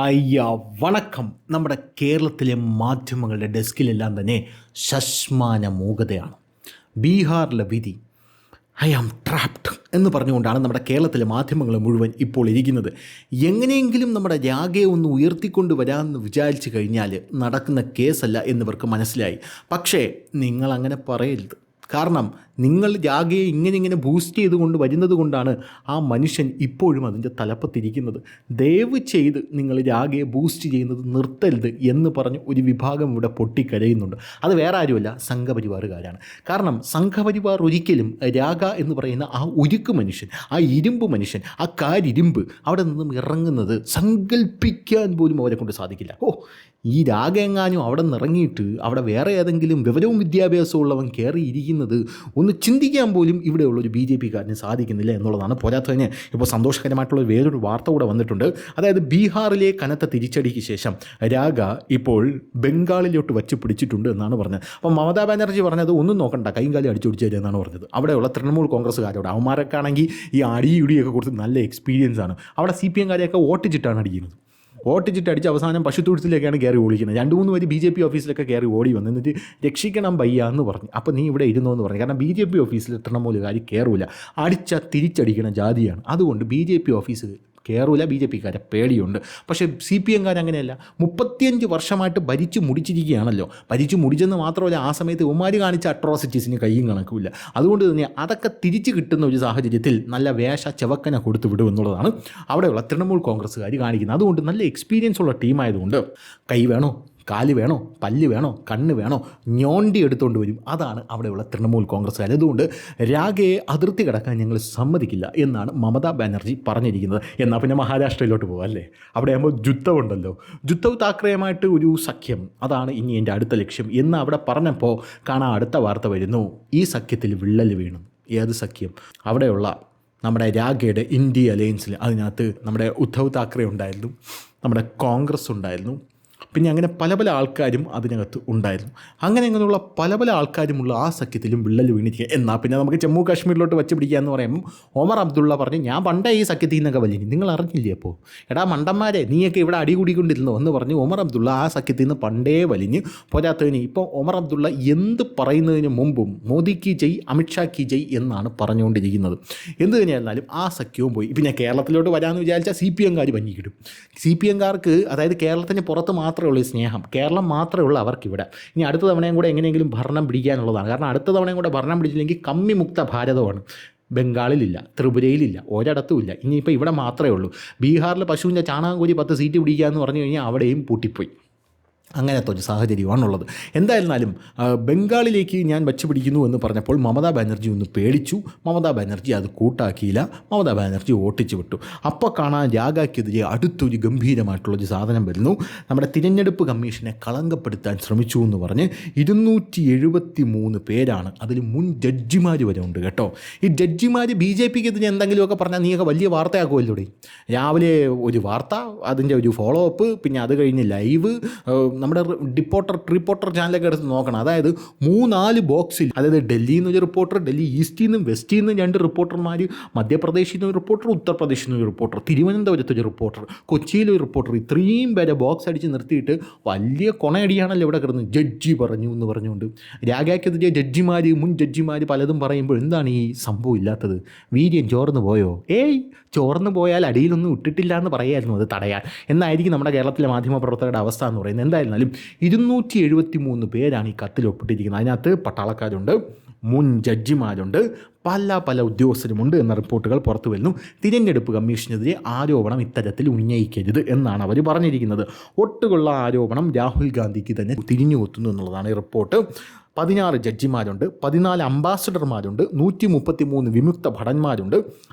അയ്യ വണക്കം. നമ്മുടെ കേരളത്തിലെ മാധ്യമങ്ങളുടെ ഡെസ്കിലെല്ലാം തന്നെ ശശ്മാന മൂകതയാണ്. ബീഹാറിലെ വിധി, ഐ ആം ട്രാപ്ഡ് എന്ന് പറഞ്ഞുകൊണ്ടാണ് നമ്മുടെ കേരളത്തിലെ മാധ്യമങ്ങൾ മുഴുവൻ ഇപ്പോൾ ഇരിക്കുന്നത്. എങ്ങനെയെങ്കിലും നമ്മുടെ രാഗയെ ഒന്ന് ഉയർത്തിക്കൊണ്ട് വരാമെന്ന് വിചാരിച്ചു കഴിഞ്ഞാൽ നടക്കുന്ന കേസല്ല എന്നിവർക്ക് മനസ്സിലായി. പക്ഷേ നിങ്ങളങ്ങനെ പറയരുത്. കാരണം നിങ്ങൾ രാഗയെ ഇങ്ങനെ ബൂസ്റ്റ് ചെയ്തുകൊണ്ട് വരുന്നത് കൊണ്ടാണ് ആ മനുഷ്യൻ ഇപ്പോഴും അതിൻ്റെ തലപ്പത്തിരിക്കുന്നത്. ദയവ് ചെയ്ത് നിങ്ങൾ രാഗയെ ബൂസ്റ്റ് ചെയ്യുന്നത് നിർത്തരുത് എന്ന് പറഞ്ഞ് ഒരു വിഭാഗം ഇവിടെ പൊട്ടിക്കരയുന്നുണ്ട്. അത് വേറെ ആരുമല്ല, സംഘപരിവാറുകാരാണ്. കാരണം സംഘപരിവാർ ഒരിക്കലും രാഗ എന്ന് പറയുന്ന ആ ഉരുക്ക് മനുഷ്യൻ, ആ ഇരുമ്പ് മനുഷ്യൻ, ആ കാരിരുമ്പ് അവിടെ നിന്നും ഇറങ്ങുന്നത് സങ്കല്പിക്കാൻ പോലും അവരെ കൊണ്ട് സാധിക്കില്ല. ഈ രാഗ എങ്ങാനും അവിടെ നിന്ന് ഇറങ്ങിയിട്ട് അവിടെ വേറെ ഏതെങ്കിലും വിവരവും വിദ്യാഭ്യാസവും ഉള്ളവൻ കയറിയിരിക്കുന്നത് ഒന്ന് ചിന്തിക്കാൻ പോലും ഇവിടെയുള്ളൊരു BJP-കാരന് സാധിക്കുന്നില്ല എന്നുള്ളതാണ്. പോരാത്തതിന് ഇപ്പോൾ സന്തോഷകരമായിട്ടുള്ള വേറൊരു വാർത്ത കൂടെ വന്നിട്ടുണ്ട്. അതായത് ബീഹാറിലെ കനത്ത തിരിച്ചടിക്ക് ശേഷം രാഗ ഇപ്പോൾ ബംഗാളിലോട്ട് വച്ച് പിടിച്ചിട്ടുണ്ട് എന്നാണ് പറഞ്ഞത്. അപ്പോൾ മമതാ ബാനർജി പറഞ്ഞത് ഒന്നും നോക്കണ്ട, കൈയും കാലം അടിച്ചൊടിച്ചു തരിക എന്നാണ് പറഞ്ഞത്. അവിടെയുള്ള തൃണമൂൽ കോൺഗ്രസ്സുകാരോട്, അവന്മാരൊക്കെ ആണെങ്കിൽ ഈ അടിയുടിയൊക്കെ കൊടുത്ത് നല്ല എക്സ്പീരിയൻസ് ആണ്. അവിടെ CPM-കാരെയൊക്കെ ഓട്ടിച്ചിട്ടാണ് അടിക്കുന്നത്. ഓട്ടിച്ചിട്ട് അടിച്ച് അവസാനം പശുത്തൊഴുത്തിലേക്കാണ് കയറി ഓടിക്കുന്നത്. 2-3 പേര് BJP ഓഫീസിലൊക്കെ കയറി ഓടി വന്ന് എന്നിട്ട് രക്ഷിക്കണം വയ്യ എന്ന് പറഞ്ഞു. അപ്പോൾ നീ ഇവിടെ ഇരുന്നോ എന്ന് പറഞ്ഞു. കാരണം BJP ഓഫീസിൽ തൃണമൂലുകാർ കയറൂല, അടിച്ചാൽ തിരിച്ചടിക്കണ ജാതിയാണ്. അതുകൊണ്ട് BJP ഓഫീസ് കയറൂല, BJP-കാരെ പേടിയുണ്ട്. പക്ഷേ CPM-കാർ അങ്ങനെയല്ല. 35 വർഷമായിട്ട് ഭരിച്ചു മുടിച്ചിരിക്കുകയാണല്ലോ. ഭരിച്ചു മുടിച്ചെന്ന് മാത്രമല്ല, ആ സമയത്ത് ഉമ്മാര് കാണിച്ച അട്രോസിറ്റീസിന് കയ്യും കണക്കുമില്ല. അതുകൊണ്ട് തന്നെ അതൊക്കെ തിരിച്ചു കിട്ടുന്ന ഒരു സാഹചര്യത്തിൽ നല്ല വേഷ ചെവക്കന കൊടുത്തു വിടും എന്നുള്ളതാണ് അവിടെയുള്ള തൃണമൂൽ കോൺഗ്രസ്സുകാർ കാണിക്കുന്നത്. അതുകൊണ്ട് നല്ല എക്സ്പീരിയൻസ് ഉള്ള ടീമായതുകൊണ്ട് കൈ വേണോ, കാല് വേണോ, പല്ല് വേണോ, കണ്ണ് വേണോ, ഞോണ്ടി എടുത്തുകൊണ്ട് വരും. അതാണ് അവിടെയുള്ള തൃണമൂൽ കോൺഗ്രസ്സുകാർ. അതുകൊണ്ട് രാഗയെ അതിർത്തി കടക്കാൻ ഞങ്ങൾ സമ്മതിക്കില്ല എന്നാണ് മമതാ ബാനർജി പറഞ്ഞിരിക്കുന്നത്. എന്നാൽ പിന്നെ മഹാരാഷ്ട്രയിലോട്ട് പോകാം അല്ലേ? അവിടെ ആകുമ്പോൾ ഉണ്ടല്ലോ. ഉദ്ധവ് താക്കറെയുമായിട്ട് ഒരു സഖ്യം, അതാണ് ഇനി എൻ്റെ അടുത്ത ലക്ഷ്യം എന്ന് അവിടെ പറഞ്ഞപ്പോൾ കാണാൻ അടുത്ത വാർത്ത വരുന്നു. ഈ സഖ്യത്തിൽ വിള്ളൽ വീണു. ഏത് സഖ്യം? അവിടെയുള്ള നമ്മുടെ രാഗയുടെ ഇന്ത്യ അലയൻസിൽ, അതിനകത്ത് നമ്മുടെ ഉദ്ധവ് താക്കറെ ഉണ്ടായിരുന്നു, നമ്മുടെ കോൺഗ്രസ് ഉണ്ടായിരുന്നു, പിന്നെ അങ്ങനെ പല ആൾക്കാരും അതിനകത്ത് ഉണ്ടായിരുന്നു. അങ്ങനെയുള്ള പല ആൾക്കാരുമുള്ള ആ സഖ്യത്തിലും വിള്ളൽ വീണിരിക്കുക. എന്നാൽ പിന്നെ നമുക്ക് ജമ്മു കാശ്മീരിലോട്ട് വെച്ച് പിടിക്കാമെന്ന് പറയുമ്പോൾ ഒമർ അബ്ദുള്ള പറഞ്ഞു, ഞാൻ പണ്ടേ ഈ സഖ്യത്തിൽ നിന്നൊക്കെ വലിഞ്ഞു, നിങ്ങൾ അറിഞ്ഞില്ലേ? അപ്പോൾ എടാ മണ്ടന്മാരെ, നീയൊക്കെ ഇവിടെ അടികൂടിക്കൊണ്ടിരുന്നോ എന്ന് പറഞ്ഞ് ഒമർ അബ്ദുള്ള ആ സഖ്യത്തിൽ നിന്ന് പണ്ടേ വലിഞ്ഞ്. പോരാത്തതിന് ഇപ്പോൾ ഒമർ അബ്ദുള്ള എന്ത് പറയുന്നതിന് മുമ്പും മോദി കി ജയ്, അമിത്ഷാ കി ജയ് എന്നാണ് പറഞ്ഞുകൊണ്ടിരിക്കുന്നത്. എന്ത് തന്നെയായിരുന്നാലും ആ സഖ്യവും പോയി. പിന്നെ കേരളത്തിലോട്ട് വരാമെന്ന് വിചാരിച്ചാൽ CPM-കാർ പഞ്ഞിക്കിടും. CPM-കാർക്ക്, അതായത് കേരളത്തിന് പുറത്ത് മാത്രമേ ഉള്ളൂ സ്നേഹം, കേരളം മാത്രമേ ഉള്ളൂ അവർക്കിവിടെ. ഇനി അടുത്ത തവണയും കൂടെ എങ്ങനെയെങ്കിലും ഭരണം പിടിക്കാനുള്ളതാണ്. കാരണം അടുത്ത തവണയും കൂടെ ഭരണം പിടിച്ചില്ലെങ്കിൽ കമ്മി മുക്ത ഭാരതമാണ്. ബംഗാളിലില്ല, ത്രിപുരയിലില്ല, ഒരിടത്തുമില്ല. ഇനിയിപ്പോൾ ഇവിടെ മാത്രമേ ഉള്ളൂ. ബീഹാറിൽ പശുവിൻ്റെ ചാണകം കോരി 10 സീറ്റ് പിടിക്കുക എന്ന് പറഞ്ഞു കഴിഞ്ഞാൽ അവിടെയും പൂട്ടിപ്പോയി. അങ്ങനത്തെ ഒരു സാഹചര്യമാണുള്ളത്. എന്തായിരുന്നാലും ബംഗാളിലേക്ക് ഞാൻ വച്ച് പിടിക്കുന്നു എന്ന് പറഞ്ഞപ്പോൾ മമതാ ബാനർജി ഒന്ന് പേടിച്ചു. മമതാ ബാനർജി അത് കൂട്ടാക്കിയില്ല. മമതാ ബാനർജി ഓട്ടിച്ചു വിട്ടു. അപ്പോൾ കാണാൻ രാഗയ്ക്കെതിരെ അടുത്തൊരു ഗംഭീരമായിട്ടുള്ളൊരു സാധനം വരുന്നു. നമ്മുടെ തിരഞ്ഞെടുപ്പ് കമ്മീഷനെ കളങ്കപ്പെടുത്താൻ ശ്രമിച്ചു എന്ന് പറഞ്ഞ് 273 പേരാണ്, അതിൽ മുൻ ജഡ്ജിമാർ വരെ ഉണ്ട് കേട്ടോ. ഈ ജഡ്ജിമാർ BJP-ക്കെതിരെ എന്തെങ്കിലുമൊക്കെ പറഞ്ഞാൽ നീയൊക്കെ വലിയ വാർത്തയാക്കുമല്ലോ. രാവിലെ ഒരു വാർത്ത, അതിൻ്റെ ഒരു ഫോളോ അപ്പ്, പിന്നെ അത് കഴിഞ്ഞ് ലൈവ്. നമ്മുടെ റിപ്പോർട്ടർ ചാനലൊക്കെ എടുത്ത് നോക്കണം. അതായത് 3-4 ബോക്സിൽ, അതായത് ഡൽഹിയിൽ നിന്ന് ഒരു റിപ്പോർട്ടർ, ഡൽഹി ഈസ്റ്റിൽ നിന്നും വെസ്റ്റിൽ നിന്നും 2 റിപ്പോർട്ടർമാർ, മധ്യപ്രദേശിൽ നിന്ന് ഒരു റിപ്പോർട്ടർ, ഉത്തർപ്രദേശിൽ നിന്ന് ഒരു റിപ്പോർട്ടർ, തിരുവനന്തപുരത്ത് ഒരു റിപ്പോർട്ടർ, കൊച്ചിയിലൊരു റിപ്പോർട്ടർ, ഇത്രയും പേരെ ബോക്സ് അടിച്ച് നിർത്തിയിട്ട് വലിയ കൊണയടിയാണല്ലോ ഇവിടെ കിടന്ന്. ജഡ്ജി പറഞ്ഞു എന്ന് പറഞ്ഞുകൊണ്ട് രാഗയ്ക്കെതിരെ ജഡ്ജിമാർ, മുൻ ജഡ്ജിമാർ പലതും പറയുമ്പോൾ എന്താണ് ഈ സംഭവം ഇല്ലാത്തത്? വീര്യം ചോർന്ന് പോയോ? ചോർന്ന് പോയാൽ അടിയിലൊന്നും ഇട്ടിട്ടില്ല എന്ന് പറയായിരുന്നു, അത് തടയാൻ. എന്നായിരിക്കും നമ്മുടെ കേരളത്തിലെ മാധ്യമപ്രവർത്തകരുടെ അവസ്ഥ എന്ന് പറയുന്നത്. എന്തായിരുന്നാലും 273 പേരാണ് ഈ കത്തിൽ ഒപ്പിട്ടിരിക്കുന്നത്. അതിനകത്ത് പട്ടാളക്കാരുണ്ട്, മുൻ ജഡ്ജിമാരുണ്ട്, പല ഉദ്യോഗസ്ഥരുമുണ്ട് എന്ന റിപ്പോർട്ടുകൾ പുറത്തു വരുന്നു. തിരഞ്ഞെടുപ്പ് കമ്മീഷനെതിരെ ആരോപണം ഇത്തരത്തിൽ ഉന്നയിക്കരുത് എന്നാണ് അവർ പറഞ്ഞിരിക്കുന്നത്. ഒട്ടുകൊള്ള ആരോപണം രാഹുൽ ഗാന്ധിക്ക് തന്നെ തിരിഞ്ഞു കൊത്തുന്നു എന്നുള്ളതാണ് ഈ റിപ്പോർട്ട്. 16 ജഡ്ജിമാരുണ്ട്, 14 അംബാസഡർമാരുണ്ട്, 133 വിമുക്ത ഭടന്മാരുണ്ട്.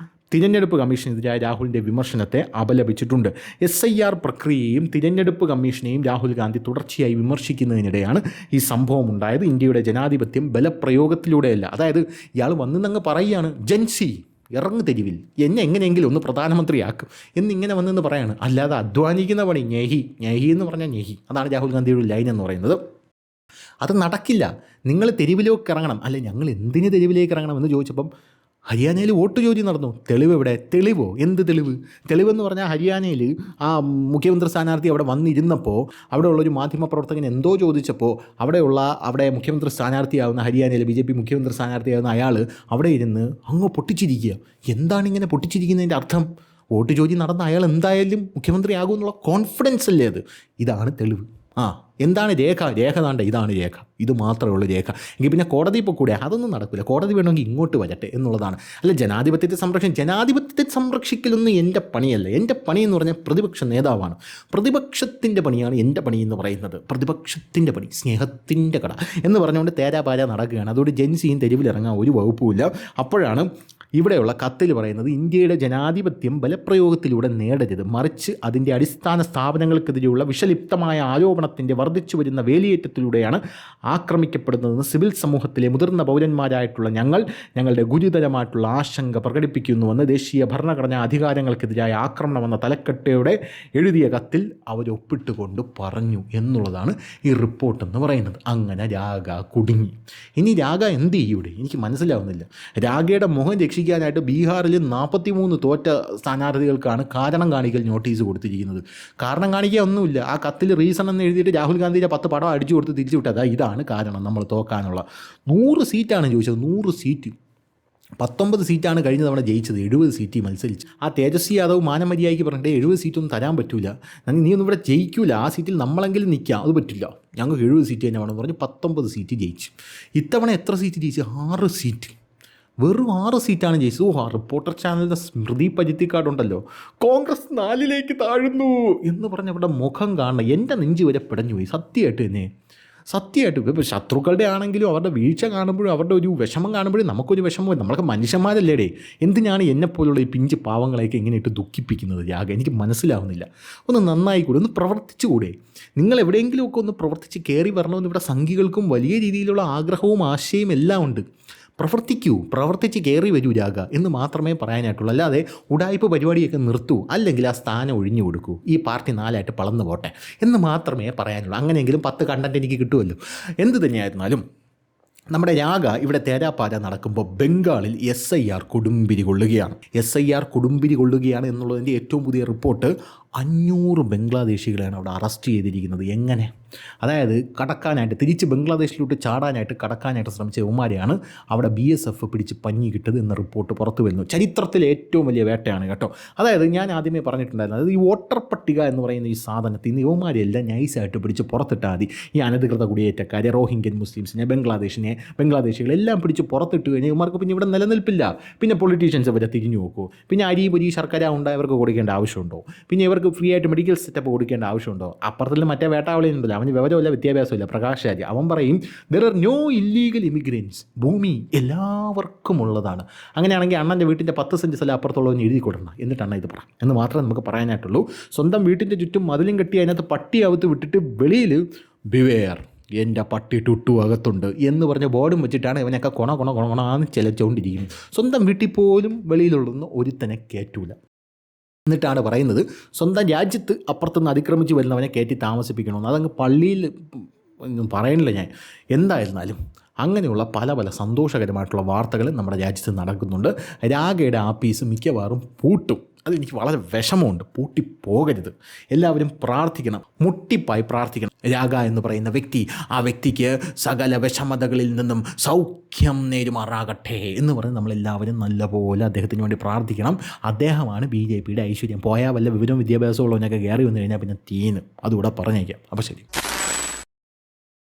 തിരഞ്ഞെടുപ്പ് കമ്മീഷനെതിരായ രാഹുലിൻ്റെ വിമർശനത്തെ അപലപിച്ചിട്ടുണ്ട്. SIR പ്രക്രിയയും തിരഞ്ഞെടുപ്പ് കമ്മീഷനെയും രാഹുൽ ഗാന്ധി തുടർച്ചയായി വിമർശിക്കുന്നതിനിടെയാണ് ഈ സംഭവം ഉണ്ടായത്. ഇന്ത്യയുടെ ജനാധിപത്യം ബലപ്രയോഗത്തിലൂടെയല്ല. അതായത് ഇയാൾ വന്നെന്നങ്ങ് പറയുകയാണ്, ജൻസി ഇറങ്ങു തെരുവിൽ, എന്നെ എങ്ങനെയെങ്കിലും ഒന്ന് പ്രധാനമന്ത്രിയാക്കും എന്നിങ്ങനെ വന്നെന്ന് പറയാണ്. അല്ലാതെ അധ്വാനിക്കുന്ന പണി ഞെഹി എന്ന് പറഞ്ഞാൽ ഞെഹി. അതാണ് രാഹുൽ ഗാന്ധിയുടെ ലൈൻ എന്ന് പറയുന്നത്. അത് നടക്കില്ല. നിങ്ങൾ തെരുവിലേക്ക് ഇറങ്ങണം. അല്ലെ, ഞങ്ങൾ എന്തിന് തെരുവിലേക്ക് ഇറങ്ങണം എന്ന് ചോദിച്ചപ്പം ഹരിയാനയിൽ വോട്ട് ചോദ്യം നടന്നു. തെളിവ് എവിടെ? തെളിവോ? എന്ത് തെളിവ്? തെളിവെന്ന് പറഞ്ഞാൽ ഹരിയാനയിൽ ആ മുഖ്യമന്ത്രി സ്ഥാനാർത്ഥി അവിടെ വന്നിരുന്നപ്പോൾ അവിടെയുള്ളൊരു മാധ്യമപ്രവർത്തകൻ എന്തോ ചോദിച്ചപ്പോൾ അവിടെ മുഖ്യമന്ത്രി സ്ഥാനാർത്ഥിയാവുന്ന ഹരിയാനയിൽ BJP മുഖ്യമന്ത്രി സ്ഥാനാർത്ഥിയാവുന്ന അയാൾ അവിടെ ഇരുന്ന് അങ്ങ് പൊട്ടിച്ചിരിക്കുക. എന്താണ് ഇങ്ങനെ പൊട്ടിച്ചിരിക്കുന്നതിൻ്റെ അർത്ഥം? വോട്ട് ചോദ്യം നടന്ന അയാൾ എന്തായാലും മുഖ്യമന്ത്രിയാകും എന്നുള്ള കോൺഫിഡൻസ് അല്ലേ അത്? ഇതാണ് തെളിവ്. എന്താണ് രേഖ? താണ്ട ഇതാണ് രേഖ. ഇത് മാത്രമേ ഉള്ളൂ രേഖ. എങ്കിൽ പിന്നെ കോടതി ഇപ്പോൾ കൂടെ അതൊന്നും നടക്കില്ല. കോടതി വേണമെങ്കിൽ ഇങ്ങോട്ട് വരട്ടെ എന്നുള്ളതാണ്. അല്ല, ജനാധിപത്യത്തെ സംരക്ഷിക്കലൊന്നും എൻ്റെ പണിയല്ല. എൻ്റെ പണി എന്ന് പറഞ്ഞാൽ പ്രതിപക്ഷ നേതാവാണ്. പ്രതിപക്ഷത്തിൻ്റെ പണിയാണ് എൻ്റെ പണി എന്ന് പറയുന്നത്. പ്രതിപക്ഷത്തിൻ്റെ പണി സ്നേഹത്തിൻ്റെ കട എന്ന് പറഞ്ഞുകൊണ്ട് തേരാപാര നടക്കുകയാണ്. അതുകൊണ്ട് ജൻസിയും തെരുവിലിറങ്ങാൻ ഒരു വകുപ്പുമില്ല. അപ്പോഴാണ് ഇവിടെയുള്ള കത്തിൽ പറയുന്നത് ഇന്ത്യയുടെ ജനാധിപത്യം ബലപ്രയോഗത്തിലൂടെ നേടരുത്, മറിച്ച് അതിൻ്റെ അടിസ്ഥാന സ്ഥാപനങ്ങൾക്കെതിരെയുള്ള വിഷലിപ്തമായ ആരോപണത്തിൻ്റെ വർദ്ധിച്ചു വരുന്ന വേലിയേറ്റത്തിലൂടെയാണ് ആക്രമിക്കപ്പെടുന്നതെന്ന് സിവിൽ സമൂഹത്തിലെ മുതിർന്ന പൗരന്മാരായിട്ടുള്ള ഞങ്ങളുടെ ഗുരുതരമായിട്ടുള്ള ആശങ്ക പ്രകടിപ്പിക്കുന്നുവെന്ന് ദേശീയ ഭരണഘടനാ അധികാരങ്ങൾക്കെതിരായ ആക്രമണമെന്ന തലക്കെട്ടോടെ എഴുതിയ കത്തിൽ അവരൊപ്പിട്ടുകൊണ്ട് പറഞ്ഞു എന്നുള്ളതാണ് ഈ റിപ്പോർട്ടെന്ന് പറയുന്നത്. അങ്ങനെ രാഗ കുടുങ്ങി. ഇനി രാഗ എന്ത് ചെയ്യൂടെ? എനിക്ക് മനസ്സിലാവുന്നില്ല. രാഗയുടെ മുഖം രക്ഷിക്കാനായിട്ട് ബീഹാറിൽ 43 തോറ്റ സ്ഥാനാർത്ഥികൾക്കാണ് കാരണം കാണിക്കൽ നോട്ടീസ് കൊടുത്തിരിക്കുന്നത്. കാരണം കാണിക്കുക ഒന്നുമില്ല. ആ കത്തിൽ റീസൺ എന്ന് എഴുതിയിട്ട് രാഹുൽ ഗാന്ധിയുടെ 10 പടം അടിച്ചു കൊടുത്ത് തിരിച്ചു വിട്ടതാ. ഇതാണ് കാരണം നമ്മൾ തോക്കാനുള്ള. 100 സീറ്റാണ് ചോദിച്ചത്. 100 സീറ്റ്. 19 സീറ്റാണ് കഴിഞ്ഞ തവണ ജയിച്ചത്. 70 സീറ്റ് മത്സരിച്ച്. ആ തേജസ്വി യാദവ് മാനമര്യാദയ്ക്ക് പറഞ്ഞിട്ട് 70 സീറ്റൊന്നും തരാൻ പറ്റില്ല, നീ ഒന്നും ഇവിടെ ജയിക്കില്ല, ആ സീറ്റിൽ നമ്മളെങ്കിലും നിൽക്കാം, അത് പറ്റില്ല, ഞങ്ങൾക്ക് 70 സീറ്റ് തന്നെ വേണമെന്ന് പറഞ്ഞ് 19 സീറ്റ് ജയിച്ചു. ഇത്തവണ എത്ര സീറ്റ് ജയിച്ചു? 6 സീറ്റ്. വെറും 6 സീറ്റാണ് ജയിച്ചത്. റിപ്പോർട്ടർ ചാനലിൻ്റെ സ്മൃതി പരുത്തിക്കാടുണ്ടല്ലോ, കോൺഗ്രസ് 4ലേക്ക് താഴുന്നു എന്ന് പറഞ്ഞ് അവിടെ മുഖം കാണണം. എൻ്റെ നെഞ്ച് വരെ പിടഞ്ഞു പോയി സത്യമായിട്ടും. ഇപ്പോൾ ശത്രുക്കളുടെ ആണെങ്കിലും അവരുടെ വീഴ്ച കാണുമ്പോഴും അവരുടെ ഒരു വിഷമം കാണുമ്പോഴും നമുക്കൊരു വിഷമം. നമ്മളൊക്കെ മനുഷ്യന്മാരല്ലേടേ. എന്തിനാണ് എന്നെപ്പോലുള്ള ഈ പിഞ്ച് പാവങ്ങളെയൊക്കെ ഇങ്ങനെ ഇട്ട് ദുഃഖിപ്പിക്കുന്നത്? എനിക്ക് മനസ്സിലാവുന്നില്ല. ഒന്ന് നന്നായിക്കൂടെ, ഒന്ന് പ്രവർത്തിച്ചുകൂടെ? നിങ്ങൾ എവിടെയെങ്കിലുമൊക്കെ ഒന്ന് പ്രവർത്തിച്ച് കയറി വരണമെന്ന് ഇവിടെ സംഘികൾക്കും വലിയ രീതിയിലുള്ള ആഗ്രഹവും ആശയും എല്ലാം ഉണ്ട്. പ്രവർത്തിച്ച് കയറി വരൂ രാഗ എന്ന് മാത്രമേ പറയാനായിട്ടുള്ളൂ. അല്ലാതെ ഉടായ്പ പരിപാടിയൊക്കെ നിർത്തൂ, അല്ലെങ്കിൽ ആ സ്ഥാനം ഒഴിഞ്ഞു കൊടുക്കൂ, ഈ പാർട്ടി 4ആയിട്ട് പളന്നു പോട്ടെ എന്ന് മാത്രമേ പറയാനുള്ളൂ. അങ്ങനെയെങ്കിലും 10 കണ്ടൻറ്റ് എനിക്ക് കിട്ടുമല്ലോ. എന്ത് തന്നെയായിരുന്നാലും നമ്മുടെ രാഗ ഇവിടെ തേരാപ്പാര നടക്കുമ്പോൾ ബംഗാളിൽ SIR കൊടുമ്പിരി കൊള്ളുകയാണ് എന്നുള്ളതിൻ്റെ ഏറ്റവും പുതിയ റിപ്പോർട്ട്. 500 ബംഗ്ലാദേശികളെയാണ് അവിടെ അറസ്റ്റ് ചെയ്തിരിക്കുന്നത്. എങ്ങനെ? അതായത് തിരിച്ച് ബംഗ്ലാദേശിലോട്ട് കടക്കാനായിട്ട് ശ്രമിച്ച യുവമാരെയാണ് അവിടെ BSF പിടിച്ച് പഞ്ഞി കിട്ടത് എന്ന റിപ്പോർട്ട് പുറത്തു വരുന്നു. ചരിത്രത്തിലെ ഏറ്റവും വലിയ വേട്ടയാണ് കേട്ടോ. അതായത് ഞാൻ ആദ്യമേ പറഞ്ഞിട്ടുണ്ടായിരുന്നു, അതായത് ഈ വോട്ടർ പട്ടിക എന്ന് പറയുന്ന ഈ സാധനത്തിൽ നിന്ന് യുവമാരെല്ലാം നൈസായിട്ട് പിടിച്ച് പുറത്തിട്ടാൽ മതി. ഈ അനധികൃത കുടിയേറ്റക്കാരെ, റോഹിംഗ്യൻ മുസ്ലിംസിനെ, ബംഗ്ലാദേശികളെല്ലാം പിടിച്ച് പുറത്തിട്ട് കഴിഞ്ഞാൽ ഇവന്മാർക്ക് പിന്നെ ഇവിടെ നിലനിൽപ്പില്ല. പിന്നെ പൊളിറ്റീഷ്യൻസ് വരെ തിരിഞ്ഞു നോക്കൂ. പിന്നെ അരി പൊരി ശർക്കര ഉണ്ടായവർക്ക് കൊടുക്കേണ്ട ആവശ്യമുണ്ടോ? പിന്നെ ഇവർക്ക് ഫ്രീ ആയിട്ട് മെഡിക്കൽ സെറ്റപ്പ് കൊടുക്കേണ്ട ആവശ്യമുണ്ടോ? അപ്പുറത്തിൽ മറ്റേ വേട്ടാവളിയുണ്ടല്ലോ, അവന് വിവരമില്ല, വിദ്യാഭ്യാസമില്ല, പ്രകാശാരി. അവൻ പറയും there are no illegal immigrants, ഭൂമി എല്ലാവർക്കും ഉള്ളതാണ്. അങ്ങനെയാണെങ്കിൽ അണ്ണൻ്റെ വീട്ടിൻ്റെ 10 സെൻറ്റ് സ്ഥലം അപ്പുറത്തുള്ളവന് എഴുതി കൊടുക്കണം, എന്നിട്ടാണ് ഇത് പറ എന്ന് മാത്രമേ നമുക്ക് പറയാനായിട്ടുള്ളൂ. സ്വന്തം വീട്ടിൻ്റെ ചുറ്റും മതിലും കെട്ടി അതിനകത്ത് പട്ടി അകത്ത് വിട്ടിട്ട് വെളിയിൽ ബിവെയർ, എൻ്റെ പട്ടി ടുട്ടു അകത്തുണ്ട് എന്ന് പറഞ്ഞ ബോർഡും വെച്ചിട്ടാണ് ഇവനൊക്കെ കൊണാന്ന് ചിലച്ചുകൊണ്ടിരിക്കുന്നത്. സ്വന്തം വീട്ടിൽ പോലും വെളിയിലുള്ളതൊന്നും ഒരുത്തനെ കയറ്റൂല. എന്നിട്ടാണ് പറയുന്നത് സ്വന്തം രാജ്യത്ത് അപ്പുറത്തുനിന്ന് അതിക്രമിച്ച് വരുന്നവനെ കയറ്റി താമസിപ്പിക്കണമെന്ന്. അതങ്ങ് പള്ളിയിൽ പറയണില്ല ഞാൻ. എന്തായിരുന്നാലും അങ്ങനെയുള്ള പല സന്തോഷകരമായിട്ടുള്ള വാർത്തകൾ നമ്മുടെ രാജ്യത്ത് നടക്കുന്നുണ്ട്. രാഗയുടെ ആപ്പീസ് മിക്കവാറും പൂട്ടും. അതെനിക്ക് വളരെ വിഷമമുണ്ട്. പൂട്ടിപ്പോകരുത്. എല്ലാവരും പ്രാർത്ഥിക്കണം, മുട്ടിപ്പായി പ്രാർത്ഥിക്കണം. രാഗ എന്ന് പറയുന്ന ആ വ്യക്തിക്ക് സകല വിഷമതകളിൽ നിന്നും സൗഖ്യം നേരുമാറാകട്ടെ എന്ന് പറഞ്ഞ് നമ്മളെല്ലാവരും നല്ലപോലെ അദ്ദേഹത്തിന് വേണ്ടി പ്രാർത്ഥിക്കണം. അദ്ദേഹമാണ് BJPയുടെ ഐശ്വര്യം. പോയാൽ വല്ല വിവരവും വിദ്യാഭ്യാസമുള്ളവനൊക്കെ കയറി വന്നു കഴിഞ്ഞാൽ പിന്നെ തീന്. അതുകൂടെ പറഞ്ഞേക്കാം. അപ്പോൾ ശരി.